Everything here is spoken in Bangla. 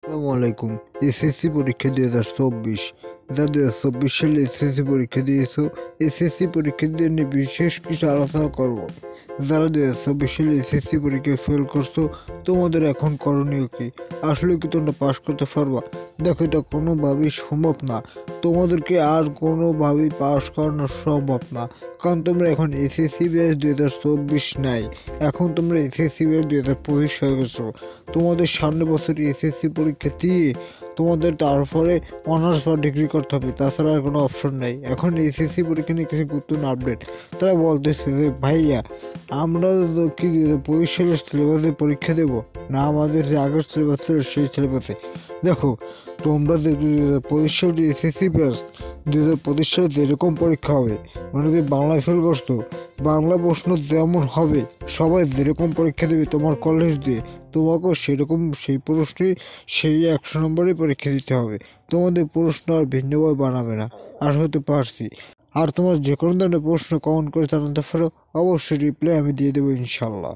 আসসালামু আলাইকুম। এসএসসি পরীক্ষা 2024, যারা 2024 সালে এসএসসি পরীক্ষা দিয়েছো, এসএসসি পরীক্ষা দিয়ে নিয়ে বিশেষ কিছু আলোচনা করব। যারা 2024 সালে এসএসসি পরীক্ষায় ফেল করছো, তোমাদের এখন করণীয় কি? আসলে কি তোমরা পাশ করতে পারবা? দেখো, এটা কোনোভাবেই সম্ভব না। তোমাদেরকে আর কোনোভাবেই পাশ করানো সম্ভব না, কারণ তোমরা এখন এসএসসি ব্যাচ 2024 নাই, এখন তোমরা এসএসসি ব্যাচ 2025 হয়ে গেছো। তোমাদের সামনে বছর এসএসসি পরীক্ষা দিয়ে তোমাদের তারপরে অনার্স বা ডিগ্রি করতে হবে, তাছাড়া আর কোনো অপশন নেই। এখন এসএসসি পরীক্ষা নিয়ে কিছু গুরুত্বপূর্ণ আপডেট। তারা বলতেছে যে ভাইয়া, আমরা তো কি 25 সালের সিলেবাসে পরীক্ষা দেব, না আমাদের যে আগের সিলেবাস ছিল সেই সিলেবাসে। দেখো, তোমরা যে 2025 সালের এসএসসি ব্যাচ 2025 সালে যেরকম পরীক্ষা হবে, মানে যে বাংলায় ফেল করতো, বাংলা প্রশ্ন যেমন হবে, সবাই যেরকম পরীক্ষা দেবে তোমার কলেজ দিয়ে, তোমাকেও সেরকম সেই প্রশ্নই, সেই 100 নম্বরই পরীক্ষা দিতে হবে। তোমাদের প্রশ্ন আর ভিন্নভাবে বানাবে না, আর হতে পারছি। আর তোমার যে কোনো ধরনের প্রশ্ন কমেন্ট করে জানাতে পারো, অবশ্যই রিপ্লাই আমি দিয়ে দেবো ইনশাল্লাহ।